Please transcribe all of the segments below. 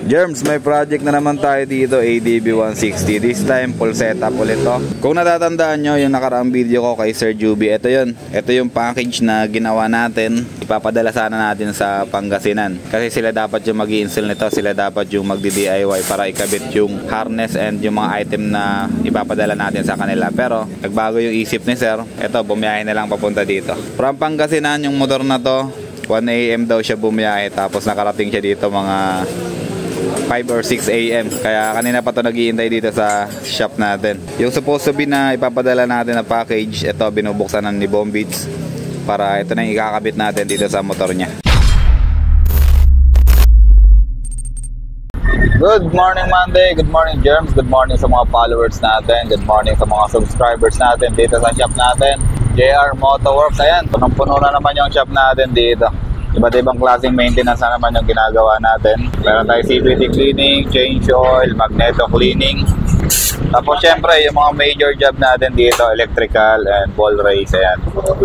Germs, may project na naman tayo dito, ADB 160. This time, full setup ulit to. Kung natatandaan nyo yung nakaraang video ko kay Sir Juby, ito yun. Ito yung package na ginawa natin. Ipapadala sana natin sa Pangasinan. Kasi sila dapat yung mag-i-install nito. Sila dapat yung magdi-DIY para ikabit yung harness and yung mga item na ipapadala natin sa kanila. Pero, nagbago yung isip ni Sir. Ito, bumiyahe na lang papunta dito. From Pangasinan, yung motor na to, 1 AM daw siya bumiyahe. Tapos nakarating siya dito mga 5 or 6 AM. Kaya kanina pa to naghihintay dito sa shop natin. Yung supposed to be na ipapadala natin na package, ito binubuksan na ni Bombits para ito na yung ikakabit natin dito sa motor niya. Good morning Monday, good morning Germs, good morning sa mga followers natin, good morning sa mga subscribers natin dito sa shop natin, JR Motoworks. Ayan, punong-puno na naman yung shop natin dito. Iba't ibang klaseng maintenance na naman yung ginagawa natin. Meron tayo CVT cleaning, change oil, magneto cleaning. Tapos syempre yung mga major job natin dito, electrical and ball race. Ayan.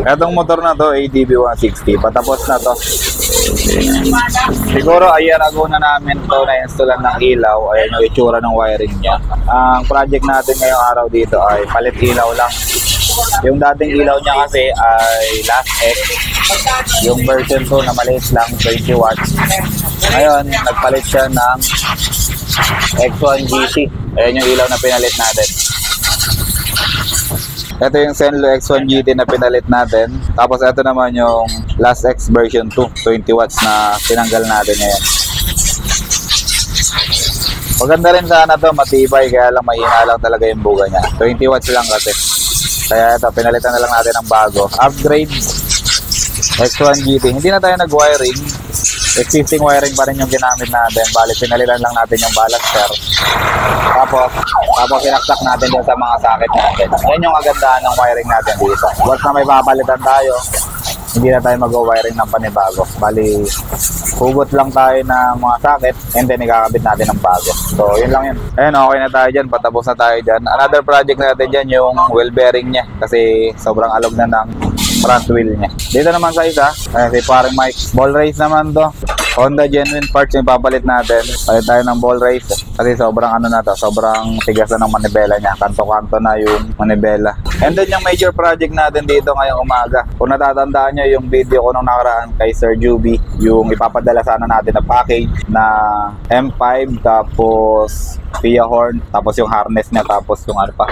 Itong motor na to, ADB 160, patapos na to. Siguro a year ago na namin to na-installan ng ilaw. Ayan yung itsura ng wiring niya. Ang project natin ngayong araw dito ay palit ilaw lang. Yung dating ilaw niya kasi ay Last X, yung version 2 na maliit lang, 20 watts. Ngayon, nagpalit siya ng X1 GT. Ayan yung ilaw na pinalit natin. Ito yung Senlo X1 GT na pinalit natin. Tapos ito naman yung Last X version 2, 20 watts na tinanggal natin ngayon. Maganda rin sana to, matibay, kaya lang mahina lang talaga yung buga niya. 20 watts lang kasi. Kaya ito, pinalitan na lang natin ng bago. Upgrade X1 GT. Hindi na tayo nag-wiring. Existing wiring pa rin yung ginamit natin. Bali, pinalitan lang natin yung balancer. Tapos sinaksak natin dun sa mga socket natin. Yan yung kagandahan ng wiring natin dito. Once na may papalitan tayo, hindi na tayo mag-wiring ng panibago. Bali, hugot lang tayo ng mga socket and then ikakabit natin ng bago. So, yun lang yun. Ayun, okay na tayo dyan. Patapos na tayo dyan. Another project natin dyan yung wheel bearing niya. Kasi sobrang alog na ng front wheel niya. Dito naman sa isa, si paring Mike. Ball race naman to. Honda genuine parts yung papalit natin. Palit tayo ng ball race. Kasi sobrang ano na to, sobrang tigas na ng manibela niya. Kanto-kanto na yung manibela. And then yung major project natin dito ngayong umaga. Kung natatandaan nyo yung video ko nung nakaraan kay Sir Juby, yung ipapadala sana natin na package na M5, tapos Pia horn, tapos yung harness niya, tapos yung ano pa,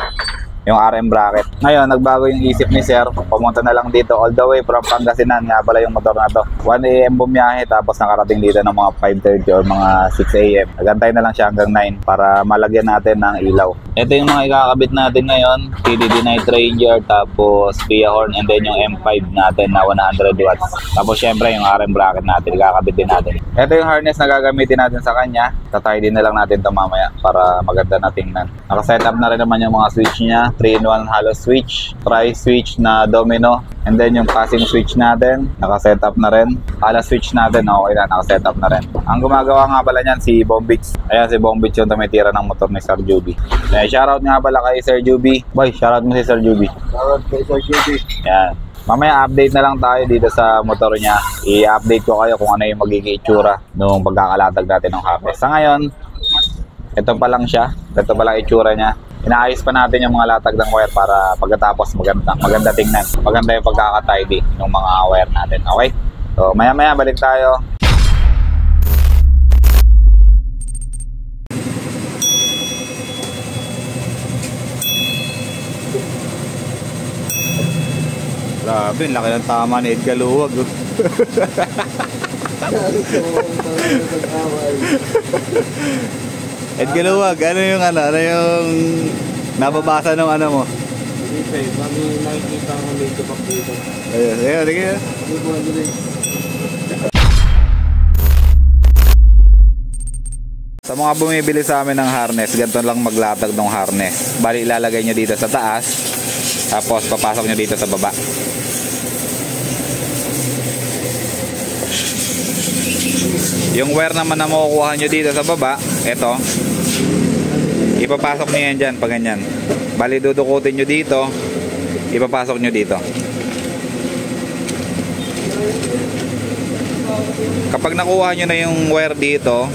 yung RM bracket. Ngayon, nagbago yung isip ni Sir. Pumunta na lang dito all the way from Pangasinan. Nga pala yung motor na to. 1 AM bumiyahe, tapos nakarating dito ng mga 5:30 or mga 6 AM. Nagantay na lang siya hanggang 9 para malagyan natin ng ilaw. Ito yung mga ikakabit natin ngayon. TDD Night Ranger, tapos Pia horn, and then yung M5 natin na 100 watts. Tapos syempre yung RM bracket natin, ikakabit din natin. Ito yung harness na gagamitin natin sa kanya. Tatay din na lang natin ito mamaya para maganda na tingnan. Nakasetup na rin naman yung mga switch niya. 3-in-1 hollow switch, tri-switch na domino, and then yung passing switch natin, nakasetup na rin. Hollow switch natin, okay na, nakasetup na rin. Ang gumagawa nga pala niyan si Bombits. Ayan si Bombits yung tumitira ng motor ni Sir Juby. Shoutout nga pala kay Sir Juby. Boy, shoutout mo si Sir Juby. Shoutout kay Sir Juby. Yan. Mamaya update na lang tayo dito sa motor niya. I-update ko kayo kung ano yung magiging itsura nung pagkakalatag natin ng harness. Sa ngayon, ito pa lang siya. Ito pa lang itsura niya. Inaayos pa natin yung mga latag ng wire para pagkatapos maganda tingnan. Maganda yung pagkakatidy ng mga wire natin. Okay? So maya balik tayo. Grabe, laki ng tama ni Ed Galuwag. Ed Galuwag, ano yung nababasa ng ano mo? Hindi, kami nakikita ang medyo pakito. Ayun. Sa mga bumibili sa amin ng harness, ganito lang maglatag ng harness. Bali, ilalagay nyo dito sa taas, tapos papasok nyo dito sa baba. Yung wire naman na makukuha nyo dito sa baba, eto, ipapasok nyo yan dyan, pag ganyan. Bali, dudukutin nyo dito, ipapasok nyo dito. Kapag nakuha nyo na yung wire dito,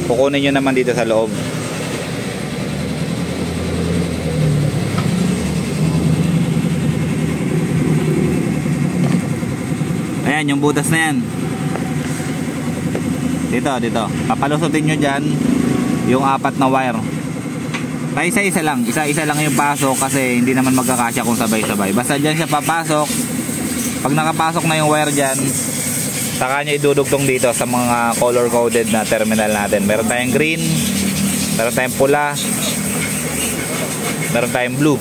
kukunin nyo naman dito sa loob. Ayan, yung butas na yan. Dito. Papalusutin nyo dyan yung 4 na wire. Isa-isa lang. Isa-isa lang yung pasok kasi hindi naman magkakasya kung sabay-sabay. Basta dyan siya papasok. Pag nakapasok na yung wire dyan, saka nyo idudugtong dito sa mga color-coded na terminal natin. Meron tayong green, meron tayong pula, meron tayong blue.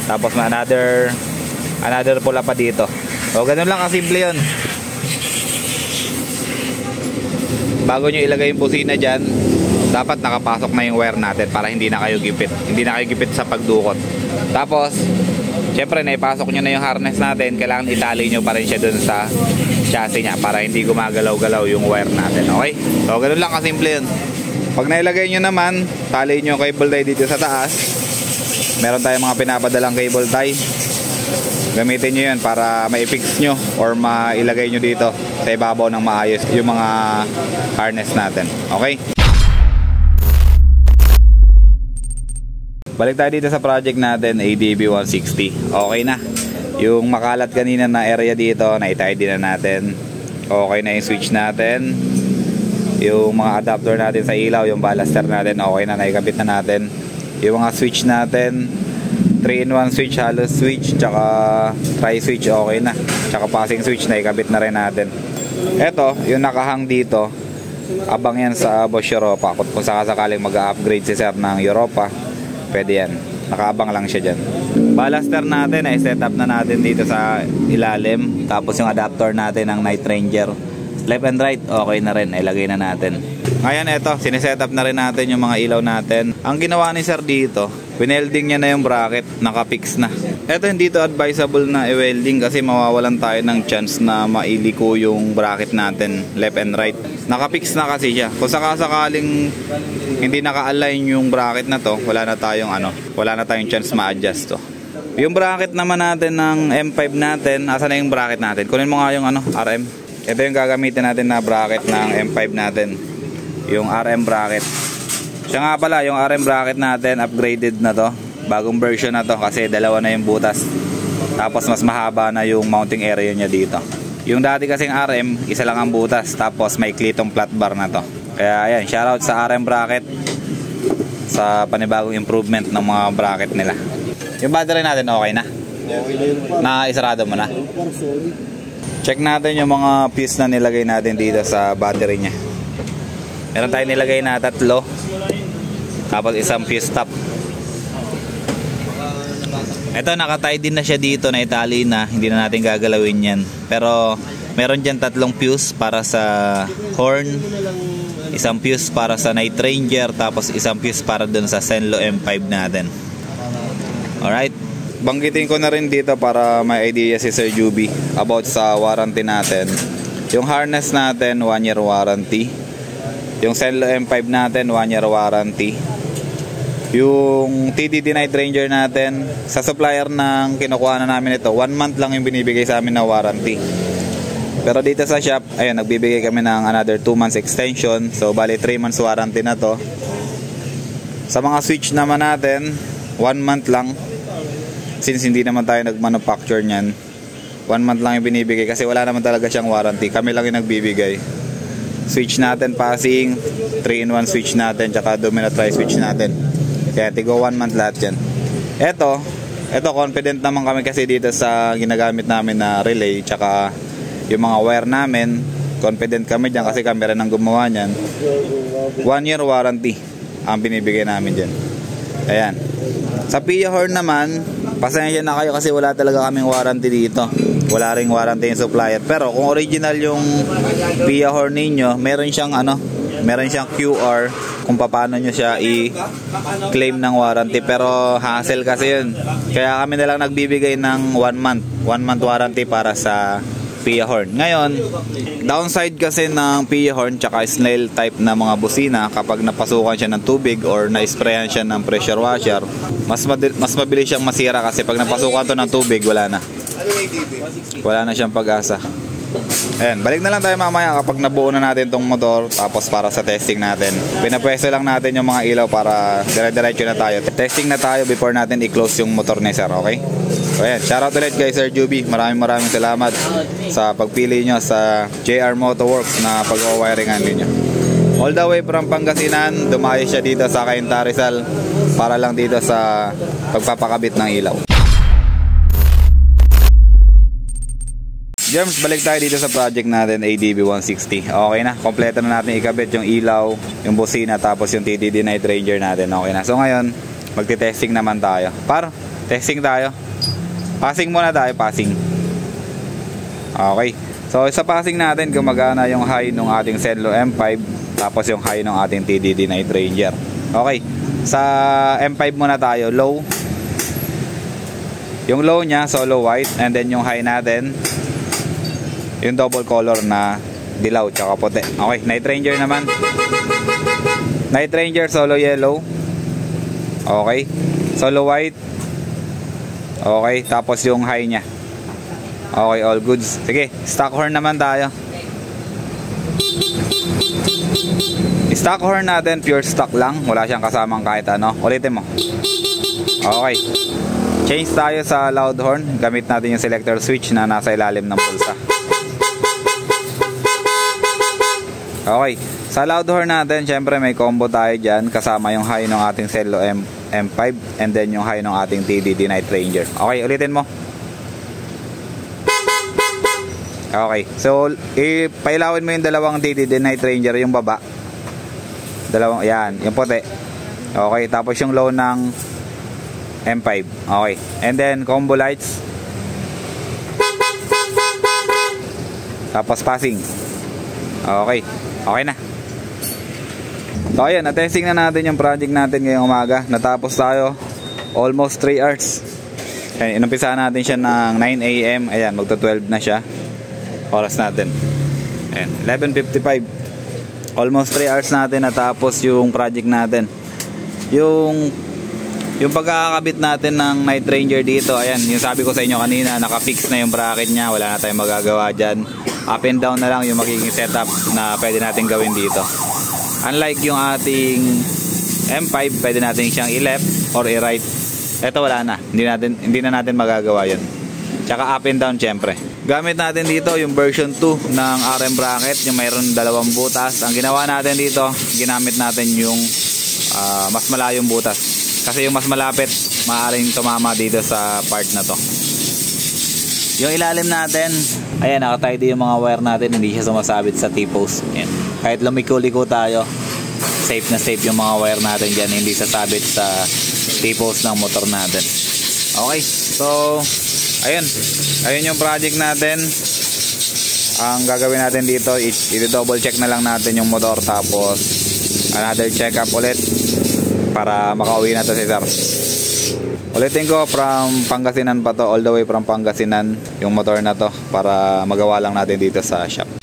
Tapos may another pula pa dito. O, ganun lang kasimple yun. Bago nyo ilagay yung busina dyan, dapat nakapasok na yung wire natin para hindi na kayo gipit. Hindi na kayo gipit sa pagdukot. Tapos, syempre naipasok nyo na yung harness natin, kailangan itali nyo pa rin siya dun sa chassis nya para hindi gumagalaw-galaw yung wire natin. Okay? So, ganun lang kasimple yun. Pag nailagay nyo naman, tali nyo yung cable tie dito sa taas. Meron tayong mga pinapadalang cable tie. Gamitin nyo yun para maipix nyo or mailagay nyo dito sa ibabaw ng maayos yung mga harness natin. Okay? Balik tayo dito sa project natin, ADB 160. Okay na. Yung makalat kanina na area dito, na-tidy na natin. Okay na yung switch natin. Yung mga adapter natin sa ilaw, yung ballaster natin, okay na, naikabit na natin. Yung mga switch natin, 3-in-1 switch, hollow switch, tsaka tri-switch, okay na. Tsaka passing switch, naikabit na rin natin. Eto, yung nakahang dito, abang yan sa Bosch Europa. Kung sakasakaling mag-upgrade si Sir ng Europa, pwede yan. Nakaabang lang siya dyan. Ballaster natin ay set up na natin dito sa ilalim. Tapos yung adapter natin ng Night Ranger, left and right, okay na rin. Ilagay na natin. Ngayon eto, siniset up na rin natin yung mga ilaw natin. Ang ginawa ni Sir dito, winelding niya na yung bracket, nakapix na. Eto, hindi to advisable na i-welding kasi mawawalan tayo ng chance na mailiko yung bracket natin left and right. Nakapix na kasi siya. Kung sakasakaling hindi naka-align yung bracket na to, wala na tayong chance ma-adjust to. Yung bracket naman natin ng M5 natin, asa na yung bracket natin? Kunin mo nga yung RM. Ito yung gagamitin natin na bracket ng M5 natin. Yung RM bracket. Siya nga pala, yung RM bracket natin, upgraded na to. Bagong version na to kasi dalawa na yung butas. Tapos mas mahaba na yung mounting area niya dito. Yung dati kasing RM, isa lang ang butas. Tapos may klitong flat bar na to. Kaya ayan, shoutout sa RM bracket sa panibagong improvement ng mga bracket nila. Yung battery natin okay na? Naisarado mo na? Check natin yung mga fuse na nilagay natin dito sa battery niya. Meron tayo nilagay na 3. Tapos isang fuse top. Ito, nakatay din na siya dito, na itali na. Hindi na natin gagalawin yan. Pero meron dyan 3 fuse para sa horn, isang fuse para sa Night Ranger, tapos isang fuse para dun sa Zenlo M5 natin. Alright, banggitin ko na rin dito para may idea si Sir Juby about sa warranty natin. Yung harness natin, 1 year warranty. Yung Zenlo M5 natin, 1 year warranty. Yung TDD Night Ranger natin, sa supplier ng kinukuha na namin ito, 1 month lang yung binibigay sa amin na warranty. Pero dito sa shop, ayun, nagbibigay kami ng another 2 months extension. So bali 3 months warranty na to. Sa mga switch naman natin, 1 month lang. Since hindi naman tayo nag-manufacture nyan, 1 month lang yung binibigay kasi wala naman talaga siyang warranty. Kami lang yung nagbibigay. Switch natin passing, 3-in-1 switch natin, tsaka domino tri-switch natin. Kaya tigo 1 month lahat yan. Eto confident naman kami kasi dito sa ginagamit namin na relay, tsaka yung mga wire namin, confident kami dyan kasi kami rin ang gumawa nyan. 1 year warranty ang binibigay namin dyan. Ayan. Sa Pia Horn naman, pasensya na kayo kasi wala talaga kaming warranty dito. Wala ring warranty yung supplier. Pero kung original yung Pia Horn ninyo, meron siyang QR kung paano nyo siya i-claim ng warranty. Pero hassle kasi yun. Kaya kami na lang nagbibigay ng 1 month warranty para sa Pia Horn. Ngayon, downside kasi ng Pia Horn tsaka snail type na mga busina, kapag napasukan siya ng tubig or na-sprayan siya ng pressure washer, mas mabilis siyang masira kasi pag napasukan to ng tubig, wala na siyang pag-asa. Ayan, balik na lang tayo mamaya kapag nabuo na natin tong motor tapos para sa testing natin. Pinapwesto lang natin yung mga ilaw para dire-diretso na tayo. Testing na tayo before natin i-close yung motor ni sir, okay? So ayan, shoutout ulit kay Sir Juby. Maraming salamat sa pagpili nyo sa JR Motorworks na pag-wiringan ninyo. All the way from Pangasinan, dumayo siya dito sa Cainta Rizal para lang dito sa pagpapakabit ng ilaw. Germs, balik tayo dito sa project natin, ADB 160. Okay na, kompleto na natin ikabit yung ilaw, yung busina, tapos yung TTD Night Ranger natin. Okay na. So ngayon, magti-testing naman tayo. Testing tayo. Passing muna tayo, passing. Okay. So sa passing natin, gumagana yung high ng ating Zenlo M5, tapos yung high ng ating TTD Night Ranger. Okay. Sa M5 muna tayo, low. Yung low niya, solo white, and then yung high natin, yung double color na dilaw tsaka puti. Okay, Night Ranger naman. Night Ranger solo yellow. Okay. Solo white. Okay, tapos yung high niya. Okay, all goods. Sige, stock horn naman tayo. Stock horn natin, pure stock lang. Wala siyang kasamang kahit ano. Ulitin mo. Okay. Change tayo sa loud horn. Gamit natin yung selector switch na nasa ilalim ng pulsa. Okay, sa loud horn natin, syempre may combo tayo dyan. Kasama yung high ng ating Zenlo M5 and then yung high ng ating TTD Night Ranger. Okay, ulitin mo. Okay, so pailawin mo yung dalawang TTD Night Ranger, yung baba. Dalawang, yan, yung puti. Okay, tapos yung low ng M5. Okay, and then combo lights. Tapos passing. Okay. Okay na. So ayan, na-testing na natin yung project natin ngayong umaga. Natapos tayo almost 3 hours. Ayan, inumpisahan natin siya ng 9 AM. Ayan, magto 12 na siya. Oras natin. Ayan, 11:55. Almost 3 hours natin natapos yung project natin. Yung pagkakabit natin ng Night Ranger dito, ayan, yung sabi ko sa inyo kanina, naka-fix na yung bracket niya, wala na tayong magagawa dyan. Up and down na lang yung magiging setup na pwede natin gawin dito. Unlike yung ating M5, pwede natin siyang i-left or i-right. Ito wala na, hindi na natin magagawa yun. Tsaka up and down syempre. Gamit natin dito yung version 2 ng RM bracket, yung mayroon dalawang butas. Ang ginawa natin dito, ginamit natin yung mas malayong butas. Kasi yung mas malapit, maaaring tumama dito sa part na to. Yung ilalim natin, ayan, nakatidy yung mga wire natin, hindi siya sumasabit sa T-post. Ayan. Kahit lumiko-liko tayo, safe na safe yung mga wire natin dyan, hindi sasabit sa T-post ng motor natin. Okay, so ayun yung project natin. Ang gagawin natin dito, i-double check na lang natin yung motor, tapos another check up ulit para makauwi na to si sir. Ulitin ko, from Pangasinan pa to, all the way from Pangasinan yung motor na to, para magawa lang natin dito sa shop.